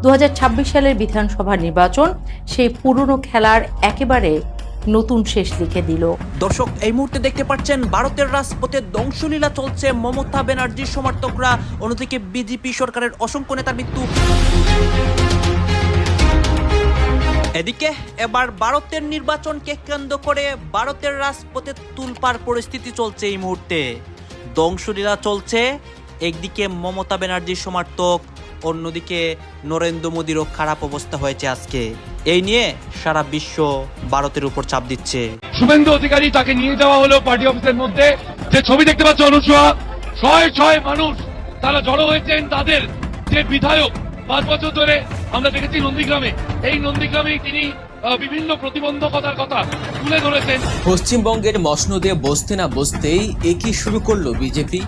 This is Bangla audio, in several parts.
2026 সালের বিধানসভা নির্বাচন সেই পুরনো খেলার একেবারে নতুন শেষ লিখে দিল। দর্শক, এই মুহূর্তে দেখতে পাচ্ছেন ভারতের রাজপথে ধ্বংসলীলা চলছে। মমতা ব্যানার্জির সমর্থকরা, অন্যদিকে বিজেপি সরকারের অসংখ্য নেতার মৃত্যু। এদিকে এবার ভারতের নির্বাচনকে কেন্দ্র করে ভারতের রাজপথে তুলপাড় পরিস্থিতি চলছে। এই মুহূর্তে ধ্বংসলীলা চলছে। একদিকে মমতা ব্যানার্জির সমর্থক, অন্যদিকে নরেন্দ্র মোদীরও খারাপ অবস্থা হয়েছে আজকে। এই নিয়ে সারা বিশ্ব ভারতের উপর চাপ দিচ্ছে। শুভেন্দু অধিকারী তাকে নিয়ে যাওয়া হলো পার্টি অফিসের মধ্যে। যে ছবি দেখতে পাচ্ছ অনুসূয়া, ছয় মানুষ তারা জড়ো হয়েছেন। তাদের যে বিধায়ক 5 বছর ধরে আমরা দেখেছি নন্দীগ্রামে, এই নন্দীগ্রামেই তিনি বিভিন্ন প্রতিবন্ধকতার কথা তুলে ধরেছেন। পশ্চিমবঙ্গের মসনদে বসতে না বসতেই একই শুরু করলো বিজেপি।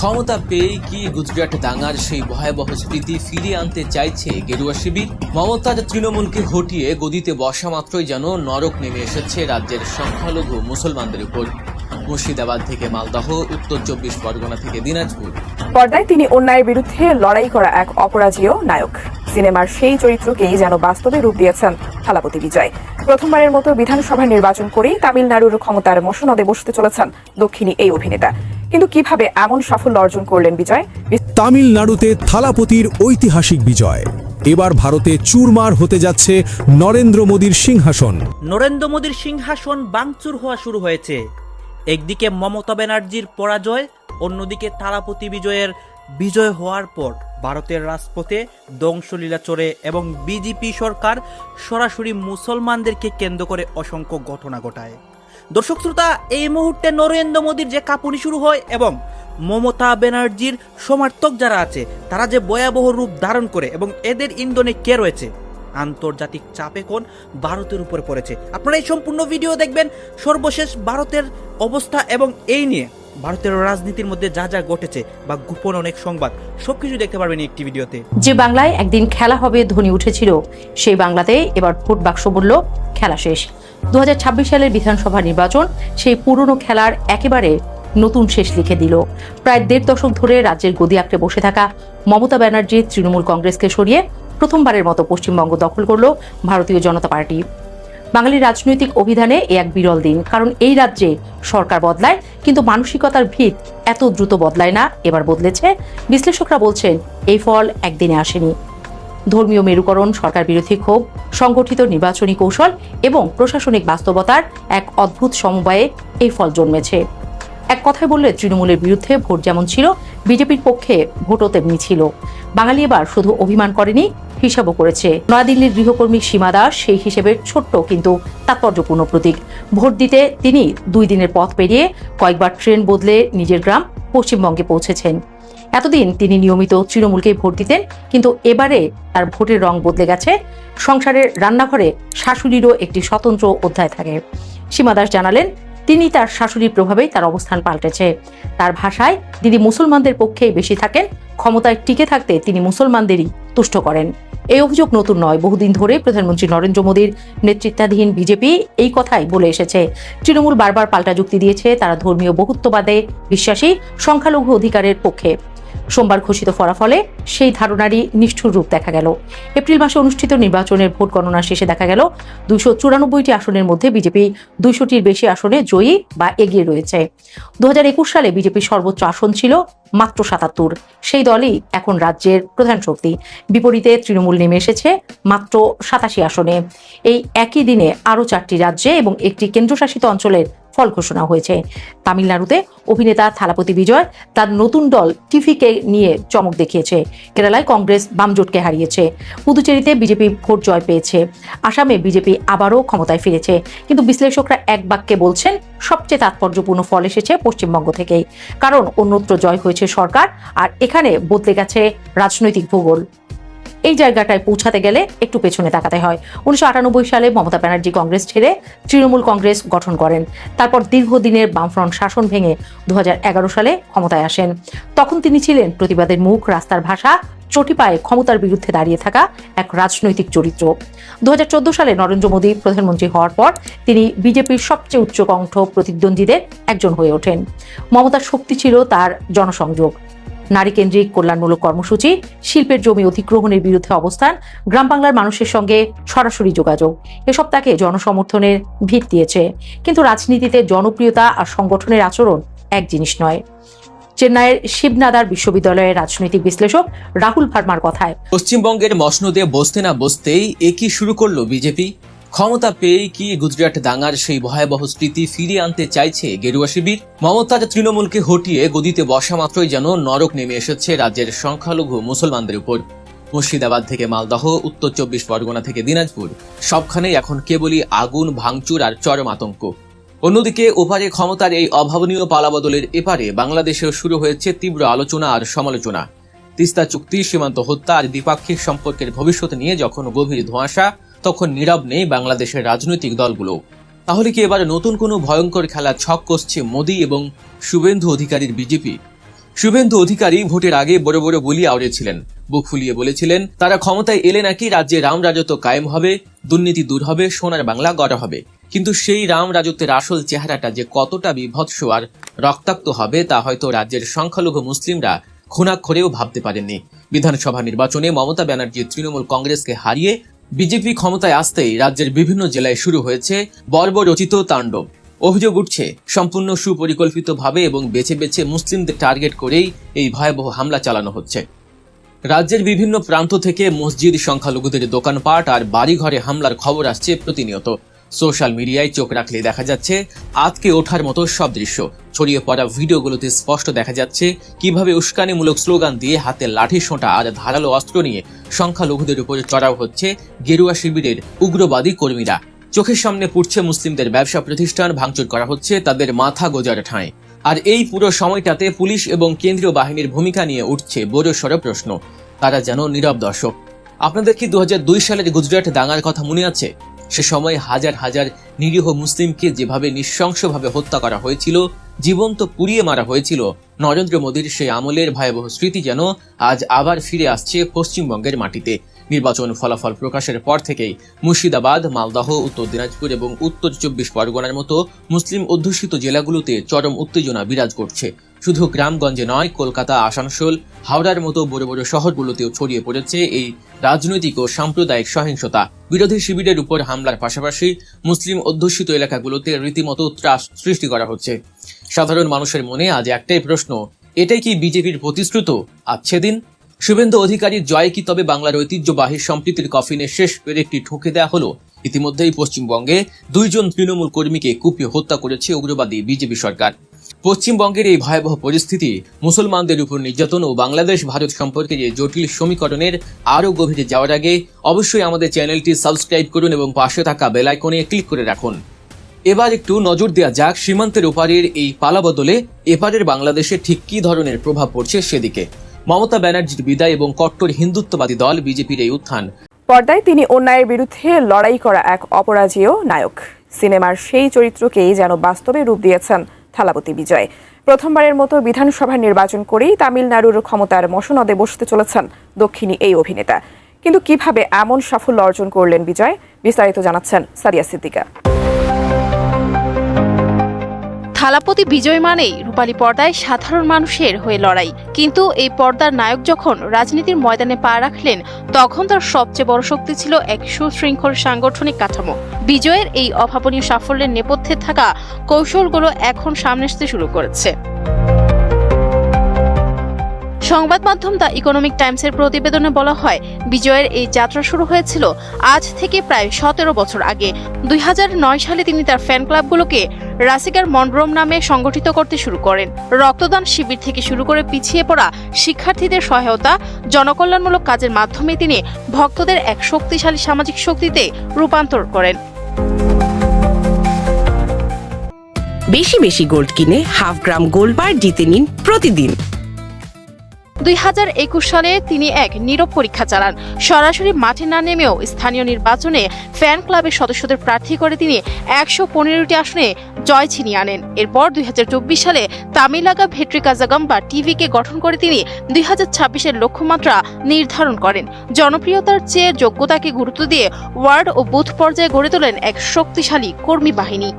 ক্ষমতা পেয়ে কি গুজরাট দাঙ্গার সেই ভয়াবহ স্মৃতি ফিরিয়ে আনতে চাইছে গেরুয়া শিবির। মমতার তৃণমূলকে হটিয়ে গদিতে বসা মাত্রই যেন নরক নেমে এসেছে রাজ্যের সংখ্যালঘু মুসলমানদের উপর। মুর্শিদাবাদ থেকে মালদহ, উত্তর 24 পরগনা থেকে দিনাজপুর। পর্দায় তিনি অন্যায়ের বিরুদ্ধে লড়াই করা এক অপরাজেয় নায়ক। সিনেমার সেই চরিত্রকেই যেন বাস্তবে রূপ দিয়েছেন থালাপতি বিজয়। প্রথমবারের মতো বিধানসভা নির্বাচন করেই তামিলনাড়ুর ক্ষমতার মসনদে বসতে চলেছেন দক্ষিণী এই অভিনেতা। কিন্তু কিভাবে এমন সাফল্য অর্জন করলেন বিজয়? তামিলনাড়ুতে থালাপতির ঐতিহাসিক বিজয়। এবার ভারতে চুরমার হতে যাচ্ছে নরেন্দ্র মোদীর সিংহাসন। নরেন্দ্র মোদীর সিংহাসন ভাঙচুর হওয়া শুরু হয়েছে। একদিকে মমতা ব্যানার্জির পরাজয়, অন্যদিকে থালাপতি বিজয়ের বিজয় হওয়ার পর ভারতের রাজপথে ধ্বংসলীলা চড়ে এবং বিজেপি সরকার সরাসরি মুসলমানদেরকে কেন্দ্র করে অসংখ্য ঘটনা ঘটায়। দর্শক শ্রোতা, এই মুহূর্তে নরেন্দ্র মোদীর যে কাঁপুনি শুরু হয় এবং মমতা ব্যানার্জির সমর্থক যারা আছে তারা যে ভয়াবহ রূপ ধারণ করে এবং এদের ইন্ধনে কে রয়েছে, আন্তর্জাতিক চাপ এখন ভারতের উপরে পড়েছে। আপনারা এই সম্পূর্ণ ভিডিও দেখবেন। সর্বশেষ ভারতের অবস্থা এবং এই নিয়ে ভারতের রাজনীতির মধ্যে যা যা ঘটেছে বা গোপন অনেক সংবাদ সবকিছু দেখতে পারবেন একটি ভিডিওতে। যে বাংলায় একদিন খেলা হবে ধ্বনি উঠেছিল, সেই বাংলাতে এবার ভোট বাক্স বলল খেলা শেষ। 2026 সালের বিধানসভা নির্বাচন সেই পুরনো খেলার একেবারে নতুন শেষ লিখে দিল। প্রায় 1.5 দশক ধরে রাজ্যের গদি আঁকড়ে বসে থাকা মমতা ব্যানার্জি তৃণমূল কংগ্রেসকে সরিয়ে প্রথমবারের মতো পশ্চিমবঙ্গ দখল করল ভারতীয় জনতা পার্টি। বাঙালির রাজনৈতিক অভিধানে এ এক বিরল দিন, কারণ এই রাজ্যে সরকার বদলায় কিন্তু মানসিকতার ভিত এত দ্রুত বদলায় না, এবার বদলেছে। বিশ্লেষকরা বলছেন এই ফল একদিনে আসেনি। ধর্মীয় মেরুকরণ, সরকার বিরোধী ক্ষোভ, সংগঠিত নির্বাচনী কৌশল এবং প্রশাসনিক বাস্তবতার এক অদ্ভুত সমবায়ে এই ফল জন্মেছে। এক কথায় বললে তৃণমূলের বিরুদ্ধে ভোট যেমন ছিল, বিজেপির পক্ষে ভোটও তেমনি ছিল। বাঙালি এবার শুধু অভিমান করেনি, হিসাবও করেছে। নয়াদিল্লির গৃহকর্মী সীমা দাস সেই হিসেবের ছোট্ট কিন্তু তাৎপর্যপূর্ণ প্রতীক। ভোট দিতে তিনি 2 দিনের পথ পেরিয়ে কয়েকবার ট্রেন বদলে নিজের গ্রাম পশ্চিমবঙ্গে পৌঁছেছেন। এতদিন তিনি নিয়মিত তৃণমূলকে ভোট দিতেন, কিন্তু এবারে তার ভোটের রং বদলে গেছে। সংসারের রান্নাঘরে শাশুড়িরও একটি স্বতন্ত্র অধ্যায় থাকে। সীমা দাস জানালেন, তিনি তার শাশুড়ির প্রভাবেই তার অবস্থান পাল্টেছে। তার ভাষায় দিদি মুসলমানদের পক্ষেই বেশি থাকেন, ক্ষমতায় টিকে থাকতে তিনি মুসলমানদেরই তুষ্ট করেন। এই অভিযোগ নতুন নয়, বহুদিন ধরে প্রধানমন্ত্রী নরেন্দ্র মোদীর নেতৃত্বাধীন বিজেপি এই কথাই বলে এসেছে। তৃণমূল বারবার পাল্টা যুক্তি দিয়েছে, তারা ধর্মীয় বহুত্ববাদে বিশ্বাসী, সংখ্যালঘু অধিকারের পক্ষে। সোমবার ঘোষিত ফলাফলে সেই ধারণারই নিষ্ঠুর রূপ দেখা গেল। এপ্রিল মাসে অনুষ্ঠিত নির্বাচনের ভোট গণনা শেষে দেখা গেল 294টি আসনের মধ্যে বিজেপি 200টির বেশি আসনে জয়ী বা এগিয়ে রয়েছে। 2021 সালে বিজেপির সর্বোচ্চ আসন ছিল মাত্র 77। সেই দলই এখন রাজ্যের প্রধান শক্তি। বিপরীতে তৃণমূল নেমে এসেছে মাত্র 87 আসনে। এই একই দিনে আরও 4টি রাজ্যে এবং একটি কেন্দ্রশাসিত অঞ্চলের ফল ঘোষণা হয়েছে। তামিলনাড়ুতে অভিনেতা থালাপতি বিজয় তার নতুন দল টিভিকে নিয়ে চমক দেখিয়েছে। কেরালায় কংগ্রেস বামজোটকে হারিয়েছে। পুদুচেরিতে বিজেপি ভোট জয় পেয়েছে। আসামে বিজেপি আবারও ক্ষমতায় ফিরেছে। কিন্তু বিশ্লেষকরা এক বাক্যে বলছেন, সবচেয়ে তাৎপর্যপূর্ণ ফল এসেছে পশ্চিমবঙ্গ থেকেই। কারণ অন্যত্র জয় হয়েছে সরকার, আর এখানে বদলে গেছে রাজনৈতিক ভূগোল। এই জায়গাটায় পৌঁছাতে গেলে একটু পেছনে তাকাতে হয়। 1998 সালে মমতা ব্যানার্জি কংগ্রেস ছেড়ে তৃণমূল কংগ্রেস গঠন করেন। তারপর দীর্ঘদিনের বামফ্রন্ট শাসন ভেঙে 2011 সালে ক্ষমতায় আসেন। তখন তিনি ছিলেন প্রতিবাদের মুখ, রাস্তার ভাষা, চটি পায়ে ক্ষমতার বিরুদ্ধে দাঁড়িয়ে থাকা এক রাজনৈতিক চরিত্র। 2014 সালে নরেন্দ্র মোদী প্রধানমন্ত্রী হওয়ার পর তিনি বিজেপির সবচেয়ে উচ্চকণ্ঠ প্রতিদ্বন্দ্বীদের একজন হয়ে ওঠেন। মমতার শক্তি ছিল তার জনসংযোগ। নারীকেন্দ্রিক কল্যাণমূলক কর্মসূচি, শিল্পের জমি অধিগ্রহণের বিরুদ্ধে অবস্থান, গ্রাম বাংলার মানুষের সঙ্গে সরাসরি যোগাযোগ এসব তাকে জনসমর্থনের ভিত দিয়েছে। কিন্তু রাজনীতিতে জনপ্রিয়তা আর সংগঠনের আচরণ এক জিনিস নয়। চেন্নাইয়ের শিবনাদার বিশ্ববিদ্যালয়ের রাজনৈতিক বিশ্লেষক রাহুল ভার্মার কথায়, পশ্চিমবঙ্গের মসনদে বসতে না বসতেই একই শুরু করলো বিজেপি। ক্ষমতা পেয়ে কি গুজরাট দাঙ্গার সেই ভয়াবহ স্মৃতি ফিরিয়ে আনতে চাইছে গেরুয়া শিবির? মমতার তৃণমূলকে হটিয়ে গদিতে বসা মাত্রই যেন নরক নেমে এসেছে রাজ্যের সংখ্যালঘু মুসলমানদের উপর। মুর্শিদাবাদ থেকে মালদহ, উত্তর 24 পরগনা থেকে দিনাজপুর, সবখানেই এখন কেবলই আগুন, ভাঙচুর আর চরম আতঙ্ক। অন্যদিকে ওপারে ক্ষমতার এই অভাবনীয় পালাবদলের এপারে বাংলাদেশেও শুরু হয়েছে তীব্র আলোচনা আর সমালোচনা। তিস্তা চুক্তি, সীমান্ত হত্যা আর দ্বিপাক্ষিক সম্পর্কের ভবিষ্যৎ নিয়ে যখন গভীর ধোঁয়াশা, তখন নীরব নেই বাংলাদেশের রাজনৈতিক দলগুলো। তাহলে কি এবার নতুন কোনো ভয়ঙ্কর খেলা ছক কষছে মোদী এবং শুভেন্দু অধিকারীর বিজেপি? শুভেন্দু অধিকারী ভোটের আগে বড় বড় বুলি আওড়েছিলেন, বুক ফুলিয়ে বলেছিলেন তারা ক্ষমতায় এলে নাকি রাজ্যে রাম রাজত্ব কায়েম হবে, দুর্নীতি দূর হবে, সোনার বাংলা গড়া হবে। কিন্তু সেই রাম রাজত্বের আসল চেহারাটা যে কতটা বিভৎস আর রক্তাক্ত হবে তা হয়তো রাজ্যের সংখ্যালঘু মুসলিমরা ঘুণাক্ষরেও ভাবতে পারেননি। বিধানসভা নির্বাচনে মমতা ব্যানার্জি তৃণমূল কংগ্রেসকে হারিয়ে বিজেপি ক্ষমতায় আসতেই রাজ্যের বিভিন্ন জেলায় শুরু হয়েছে বর্বরচিত তাণ্ডব। অভিযোগ উঠছে সম্পূর্ণ সুপরিকল্পিতভাবে এবং বেছে বেছে মুসলিমদের টার্গেট করেই এই ভয়াবহ হামলা চালানো হচ্ছে। রাজ্যের বিভিন্ন প্রান্ত থেকে মসজিদ, সংখ্যালঘুদের দোকানপাট আর বাড়িঘরে হামলার খবর আসছে প্রতিনিয়ত। সোশ্যাল মিডিয়ায় চোখ রাখলে দেখা যাচ্ছে আতকে ওঠার মতো সব দৃশ্য। ছড়িয়ে পড়া ভিডিওগুলোতে স্পষ্ট দেখা যাচ্ছে কিভাবে উস্কানিমূলক স্লোগান দিয়ে হাতে লাঠি সোঁটা আর ধারালো অস্ত্র নিয়ে সংখ্যালঘুদের উপরে চড়াও হচ্ছে গেরুয়া শিবিরের উগ্রবাদী কর্মীরা। চোখের সামনে পুড়ছে মুসলিমদের ব্যবসা প্রতিষ্ঠান, ভাঙচুর করা হচ্ছে তাদের মাথা গোজার ঠাঁই। আর এই পুরো সময়টাতে পুলিশ এবং কেন্দ্রীয় বাহিনীর ভূমিকা নিয়ে উঠছে বড়সড় প্রশ্ন। তারা যেন নীরব দর্শক। আপনাদের কি 2002 সালের গুজরাট দাঙ্গার কথা মনে আছে? সে সময় হাজার হাজার নিরীহ মুসলিমকে যেভাবে নৃশংসভাবে হত্যা করা হয়েছিল, জীবন্ত পুড়িয়ে মারা হয়েছিল, নরেন্দ্র মোদীর সেই আমলের ভয়াবহ স্মৃতি যেন আজ আবার ফিরে আসছে পশ্চিমবঙ্গের মাটিতে। নির্বাচন ফলাফল প্রকাশের পর থেকেই মুর্শিদাবাদ, মালদহ, উত্তর দিনাজপুর এবং উত্তর 24 পরগনার মতো মুসলিম অধ্যুষিত জেলাগুলোতে চরম উত্তেজনা বিরাজ করছে। শুধু গ্রামগঞ্জে নয়, কলকাতা, আসানসোল, হাওড়ার মতো বড় বড় শহরগুলোতেও ছড়িয়ে পড়েছে এই রাজনৈতিক ও সাম্প্রদায়িক সহিংসতা। বিরোধী শিবিরের উপর হামলার পাশাপাশি মুসলিম অধ্যুষিত এলাকাগুলোতে রীতিমতো ত্রাস সৃষ্টি করা হচ্ছে। সাধারণ মানুষের মনে আজ একটাই প্রশ্ন, এটাই কি বিজেপির প্রতিশ্রুত আছে দিন? শুভেন্দু অধিকারীর জয় কি তবে বাংলার ঐতিহ্যবাহী সম্প্রীতির কফিনে শেষ পেরেকটি ঠুকে দেওয়া হলো? ইতিমধ্যেই পশ্চিমবঙ্গে 2 জন তৃণমূল কর্মীকে কুপিয়ে হত্যা করেছে উগ্রবাদী বিজেপি সরকার। পশ্চিমবঙ্গের এই ভয়াবহ পরিস্থিতি মুসলমানদের উপর নির্যাতন ও বাংলাদেশ ভারত সম্পর্কের এই জটিল সমীকরণের আরও গভীরে যাওয়ার আগে অবশ্যই আমাদের চ্যানেলটি সাবস্ক্রাইব করুন এবং পাশে থাকা বেল আইকনে ক্লিক করে রাখুন। এবার একটু নজর দেওয়া যাক সীমান্তের ওপারের এই পালাবদলে এপারের বাংলাদেশে ঠিক কী ধরনের প্রভাব পড়ছে সেদিকে। মমতা ব্যানার্জির বিদায় এবং কট্টর হিন্দুত্ববাদী দল বিজেপির এই উত্থান। পর্দায় তিনি অন্যায়ের বিরুদ্ধে লড়াই করা এক অপরাজেয় নায়ক। সিনেমার সেই চরিত্রকেই যেন বাস্তবে রূপ দিয়েছেন থালাপতি বিজয়। প্রথমবারের মতো বিধানসভা নির্বাচন করেই তামিলনাড়ুর ক্ষমতার মসনদে বসতে চলেছেন দক্ষিণী এই অভিনেতা। কিন্তু কিভাবে এমন সাফল্য অর্জন করলেন বিজয়, বিস্তারিত জানাচ্ছেন সাদিয়া সিদ্দিকা। থালাপতি বিজয় মানেই রূপালী পর্দায় সাধারণ মানুষের হয়ে লড়াই। কিন্তু এই পর্দার নায়ক যখন রাজনীতির ময়দানে পা রাখলেন, তখন তার সবচেয়ে বড় শক্তি ছিল এক সুশৃঙ্খল সাংগঠনিক কাঠামো। বিজয়ের এই অভাবনীয় সাফল্যের নেপথ্যে থাকা কৌশলগুলো এখন সামনে আসতে শুরু করেছে। সংবাদ মাধ্যম দ্য ইকোনমিক টাইমসের প্রতিবেদনে বলা হয়, বিজয়ের এই যাত্রা শুরু হয়েছিল আজ থেকে প্রায় 17 বছর আগে। 2009 সালে তিনি তার ফ্যান ক্লাবগুলোকে রাসিকার মনরোম নামে সংগঠিত করতে শুরু করেন। রক্তদান শিবির থেকে শুরু করে পিছিয়ে পড়া শিক্ষার্থীদের সহায়তা, জনকল্যাণমূলক কাজের মাধ্যমে তিনি ভক্তদের এক শক্তিশালী সামাজিক শক্তিতে রূপান্তর করেন। বেশি বেশি গোল্ড কিনে হাফ গ্রাম গোল্ড বার জিতে নিন প্রতিদিন। 2021 সালে তিনি এক নীরব পরীক্ষা চালান। সরাসরি মাঠে না নেমেও স্থানীয় নির্বাচনে ফ্যান ক্লাবের সদস্যদের প্রার্থী করে তিনি 115টি আসনে জয় ছিনিয়ে আনেন। এরপর 2024 সালে তামিলাগা ভেট্রিকাজাগাম বা টিভিকে গঠন করে তিনি 2026-এর লক্ষ্যমাত্রা নির্ধারণ করেন। জনপ্রিয়তার চেয়ে যোগ্যতাকে গুরুত্ব দিয়ে ওয়ার্ড ও বুথ পর্যায়ে গড়ে তোলেন এক শক্তিশালী কর্মী বাহিনী।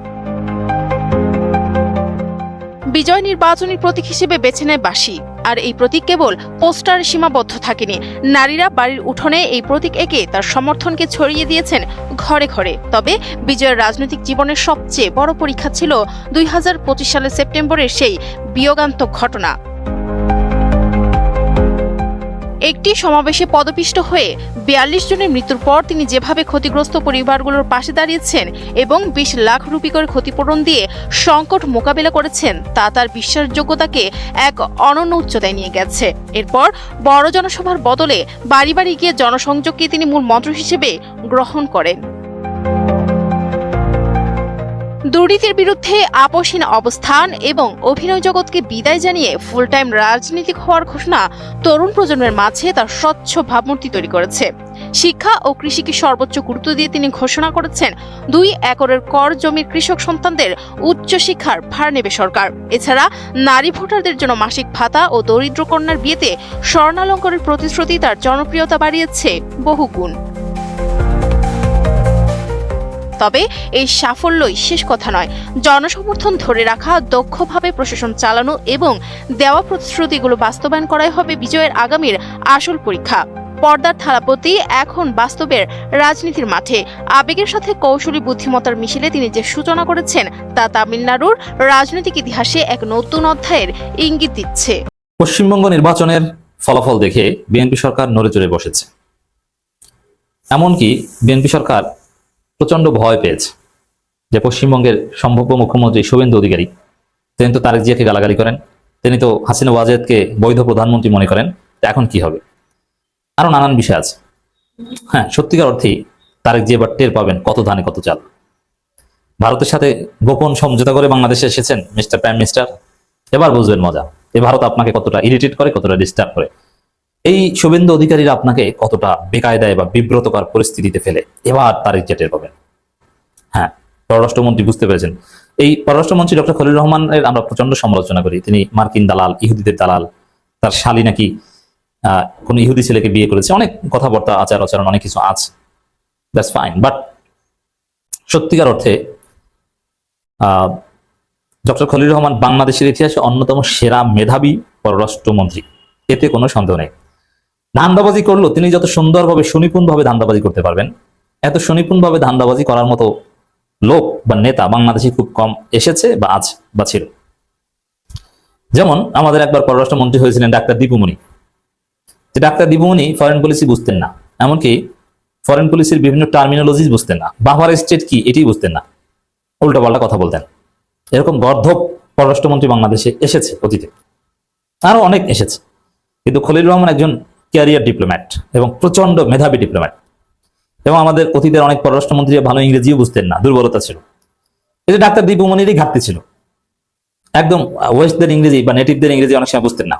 বিজয় নির্বাচনী প্রতীক হিসেবে বেছে নেয় বাঁশি। আর এই প্রতীক কেবল পোস্টারে সীমাবদ্ধ থাকেনি। নারীরা বাড়ির উঠোনে এই প্রতীক এঁকে তার সমর্থনকে ছড়িয়ে দিয়েছেন ঘরে ঘরে। তবে বিজয়ের রাজনৈতিক জীবনের সবচেয়ে বড় পরীক্ষা ছিল 2025 সালের সেপ্টেম্বরের সেই বিয়োগান্তক ঘটনা। একটি সমাবেশে পদপিষ্ট হয়ে 42 জনের মৃত্যুর পর তিনি যেভাবে ক্ষতিগ্রস্ত পরিবারগুলোর পাশে দাঁড়িয়েছেন এবং 20 লাখ রুপি করে ক্ষতিপূরণ দিয়ে সংকট মোকাবিলা করেছেন তা তার বিশ্বাসযোগ্যতাকে এক অনন্য উচ্চতায় নিয়ে গেছে। এরপর বড় জনসভার বদলে বাড়ি বাড়ি গিয়ে জনসংযোগকে তিনি মূল মন্ত্র হিসেবে গ্রহণ করেন। দুর্নীতির বিরুদ্ধে আপোষহীন অবস্থান এবং অভিনয় জগৎকে বিদায় জানিয়ে ফুল টাইম রাজনীতিক হওয়ার ঘোষণা তরুণ প্রজন্মের মাঝে তার স্বচ্ছ ভাবমূর্তি তৈরি করেছে। শিক্ষা ও কৃষিকে সর্বোচ্চ গুরুত্ব দিয়ে তিনি ঘোষণা করেছেন 2 একরের কর জমির কৃষক সন্তানদের উচ্চ শিক্ষার ভার নেবে সরকার। এছাড়া নারী ভোটারদের জন্য মাসিক ভাতা ও দরিদ্র কন্যার বিয়েতে স্বর্ণালঙ্কারের প্রতিশ্রুতি তার জনপ্রিয়তা বাড়িয়েছে বহুগুণ। তবে এই সাফল্যই শেষ কথা নয়। জনসমর্থন ধরে রাখা, দক্ষভাবে প্রশাসন চালানো এবং দেওয়া প্রতিশ্রুতিগুলো বাস্তবায়ন করাই হবে বিজয়ের আগামীর আসল পরীক্ষা। পর্দার থালাপতি এখন বাস্তবের রাজনীতির মাঠে আবেগের সাথে কৌশলী বুদ্ধিমত্তার মিশেলে তিনি যে সূচনা করেছেন তা তামিলনাড়ুর রাজনৈতিক ইতিহাসে এক নতুন অধ্যায়ের ইঙ্গিত দিচ্ছে। পশ্চিমবঙ্গ নির্বাচনের ফলাফল দেখে বিএনপি সরকার নড়েচড়ে বসেছে। এমনকি বিএনপি সরকার প্রচন্ড ভয় পেয়েছে যে পশ্চিমবঙ্গের সম্ভাব্য মুখ্যমন্ত্রী শুভেন্দু অধিকারী, তিনি তো তারেক জিয়াকে গালাগালি করেন, তিনি তো হাসিনা ওয়াজেদকে বৈধ প্রধানমন্ত্রী মনে করেন, এখন কি হবে? আরো নানান বিষয় আছে। হ্যাঁ, সত্যিকার অর্থেই তারেক জিয়া এবার টের পাবেন কত ধানে কত চাল। ভারতের সাথে গোপন সমঝোতা করে বাংলাদেশে এসেছেন মিস্টার প্রাইম মিনিস্টার, এবার বুঝবেন মজা। এই ভারত আপনাকে কতটা ইরিটেট করে, কতটা ডিস্টার্ব করে। এই শুভেন্দু অধিকারীরা আপনাকে কতটা বেকায়দায় বা বিব্রতকর পরিস্থিতিতে ফেলে, এবার তারেক জিয়া টের পাবেন। হ্যাঁ, পররাষ্ট্রমন্ত্রী বুঝতে পেরেছেন। এই পররাষ্ট্রমন্ত্রী ডক্টর খলিল রহমানের আমরা প্রচন্ড সমালোচনা করি। তিনি মার্কিন দালাল, ইহুদিদের দালাল, তার শালী নাকি কোন ইহুদি ছেলেকে বিয়ে করেছে, অনেক কথাবার্তা, আচার আচরণ অনেক কিছু আছে, দ্যাটস ফাইন। বাট সত্যিকার অর্থে ডক্টর খলিল রহমান বাংলাদেশের ইতিহাসে অন্যতম সেরা মেধাবী পররাষ্ট্রমন্ত্রী, এতে কোনো সন্দেহ নেই। ধান্দাবাজি করলেও তিনি যত সুন্দরভাবে সুনিপুণভাবে ধান্দাবাজি করতে পারবেন, এত সুনিপুণভাবে ধান্দাবাজি করার মতো লোক বা নেতা বাংলাদেশে খুব কম এসেছে বা আছে বা ছিল। যেমন আমাদের একবার পররাষ্ট্রমন্ত্রী হয়েছিলেন ডাক্তার দীপুমণি। যে ডাক্তার দীপুমণি ফরেন পলিসি বুঝতেন না, এমনকি ফরেন পলিসির বিভিন্ন টার্মিনোলজি বুঝতেন না, বাফার স্টেট কি এটি বুঝতেন না, উল্টাপাল্টা কথা বলতেন। এরকম গর্ধব পররাষ্ট্রমন্ত্রী বাংলাদেশে এসেছে অতীতে, আরো অনেক এসেছে। কিন্তু খলিল রহমান একজন ক্যারিয়ার ডিপ্লোম্যাট এবং প্রচন্ড মেধাবী ডিপ্লোম্যাট। এবং আমাদের অতীতের অনেক পররাষ্ট্রমন্ত্রী ভালো ইংরেজিও বুঝতেন না, দুর্বলতা ছিল। এই যে ডাক্তার দীপুমণিরই ঘাটতি ছিল, একদম ওয়েস্টদের ইংরেজি বা নেটিভদের ইংরেজি অনেক সময় বুঝতেন না।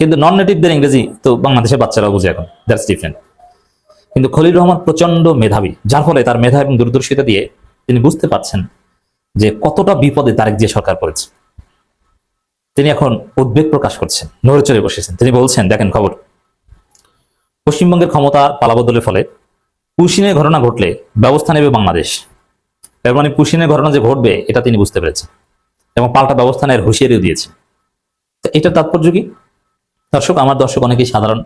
কিন্তু নন নেটিভদের ইংরেজি তো বাংলাদেশের বাচ্চারাও বুঝে এখন, দ্যাটস ডিফারেন্ট। কিন্তু খলিল রহমান প্রচন্ড মেধাবী, যার ফলে তার মেধা এবং দূরদর্শিতা দিয়ে তিনি বুঝতে পারছেন যে কতটা বিপদে তারেক জিয়া সরকার পড়েছে। তিনি এখন উদ্বেগ প্রকাশ করছেন, নড়েচড়ে বসেছেন। তিনি বলছেন, দেখেন খবর, পশ্চিমবঙ্গের ক্ষমতা পালাবদলের ফলে পুশিনের ঘটনা ঘটলে ব্যবস্থা নেবে বাংলাদেশ। এর মানে পুশিনের ঘটনা যে ঘটবে এটা তিনি বুঝতে পেরেছেন এবং পাল্টা ব্যবস্থা নেওয়ার হুঁশিয়ারিও দিয়েছে। এটার তাৎপর্য কি? দর্শক, আমার দর্শক অনেকেই সাধারণ,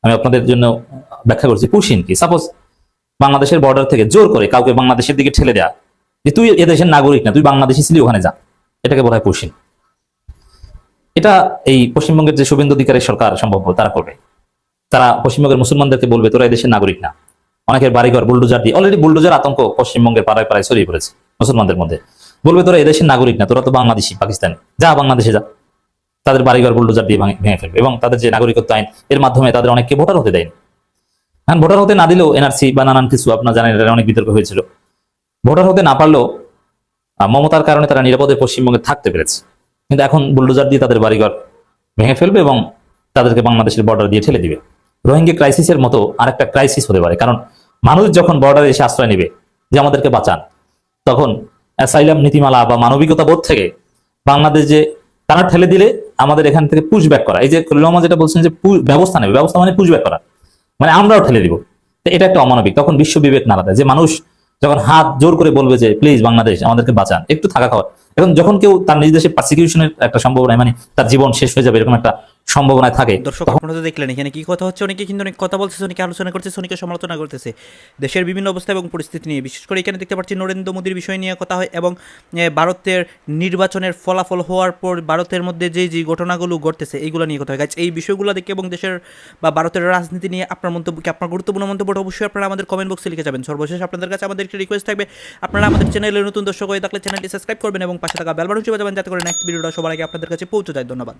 আমি আপনাদের জন্য ব্যাখ্যা করছি। পুশিন কি? সাপোজ বাংলাদেশের বর্ডার থেকে জোর করে কাউকে বাংলাদেশের দিকে ঠেলে দেয়া, যে তুই এদেশের নাগরিক না, তুই বাংলাদেশি ছিলি, ওখানে যা, এটাকে বলা হয় পুশিন। এটা এই পশ্চিমবঙ্গের যে শুভেন্দু অধিকারী সরকার সম্ভব তারা করবে। তারা পশ্চিমবঙ্গের মুসলমানদেরকে বলবে, তোরা এদেশের নাগরিক না। অনেকের বাড়িঘর বুলডোজার দিয়ে, অলরেডি বুলডোজার আতঙ্ক পশ্চিমবঙ্গের পাড়ায় পাড়ায় ছড়িয়ে পড়েছে মুসলমানদের মধ্যে। বলবে, তোরা এদেশের নাগরিক না, তোরা তো বাংলাদেশি, পাকিস্তানি, যা বাংলাদেশে যা। তাদের বাড়িঘর বুলডোজার দিয়ে ভেঙে ফেলবে এবং তাদের যে নাগরিকত্ব আইন, এর মাধ্যমে তাদের অনেককে ভোটার হতে দেয়নি। এখন ভোটার হতে না দিলেও এনআরসি বা নানান কিছু, আপনারা জানেন, এটা অনেক বিতর্ক হয়েছিল। ভোটার হতে না পারলেও মমতার কারণে তারা নিরাপদে পশ্চিমবঙ্গে থাকতে পেরেছে। কিন্তু এখন বুলডোজার দিয়ে তাদের বাড়িঘর ভেঙে ফেলবে এবং তাদেরকে বাংলাদেশের বর্ডার দিয়ে ঠেলে দিবে। রোহিঙ্গা ক্রাইসিসের মতো আরেকটা ক্রাইসিস হতে পারে। কারণ মানুষ যখন বর্ডারে এসে আশ্রয় নেবে যে আমাদেরকে বাঁচান, তখন অ্যাসাইলাম নীতিমালা বা মানবিকতা বোধ থেকে বাংলাদেশ যে তারা ঠেলে দিলে আমাদের এখান থেকে পুশব্যাক করা, এই যে খলিল রহমান যেটা বলছেন যে ব্যবস্থা নেবে, ব্যবস্থা মানে পুশব্যাক করা, মানে আমরাও ঠেলে দিব, এটা একটা অমানবিক। তখন বিশ্ব বিবেক নাড়াতে যে মানুষ যখন হাত জোর করে বলবে যে প্লিজ বাংলাদেশ আমাদেরকে বাঁচান, একটু থাকা খাওয়া। এখন যখন কেউ তার নিজ দেশে পারসিকিউশনের একটা সম্ভাবনা, মানে তার জীবন শেষ হয়ে যাবে এরকম একটা সম্ভাবনায় থাকে। দর্শক আপনারা তো দেখলেন এখানে কি কথা হচ্ছে, অনেকে কিন্তু অনেক কথা বলছে, অনেকে আলোচনা করছে, অনেকে সমালোচনা করতেছে দেশের বিভিন্ন অবস্থা এবং পরিস্থিতি নিয়ে। বিশেষ করে এখানে দেখতে পাচ্ছি নরেন্দ্র মোদীর বিষয় নিয়ে কথা হয় এবং ভারতের নির্বাচনের ফলাফল হওয়ার পর ভারতের মধ্যে যে ঘটনাগুলো ঘটতেছে এইগুলো নিয়ে কথা হয়। গাইজ এই বিষয়গুলো দেখে এবং দেশের বা ভারতের রাজনীতি নিয়ে আপনার মন্তব্য কি, আপনার গুরুত্বপূর্ণ মন্তব্যটা অবশ্যই আপনারা আমাদের কমেন্ট বক্সে লিখে যাবেন। সর্বশেষ আপনাদের কাছে আমাদের একটি রিকোয়েস্ট থাকবে, আপনারা আমাদের চ্যানেলে নতুন দর্শক হয়ে থাকলে চ্যানেলটি সাবস্ক্রাইব করবেন এবং পাশে থাকা বেল বাটনটি বাজাবেন যাতে করে নেক্সট ভিডিওটা সবার আগে আপনাদের কাছে পৌঁছে যায়। ধন্যবাদ।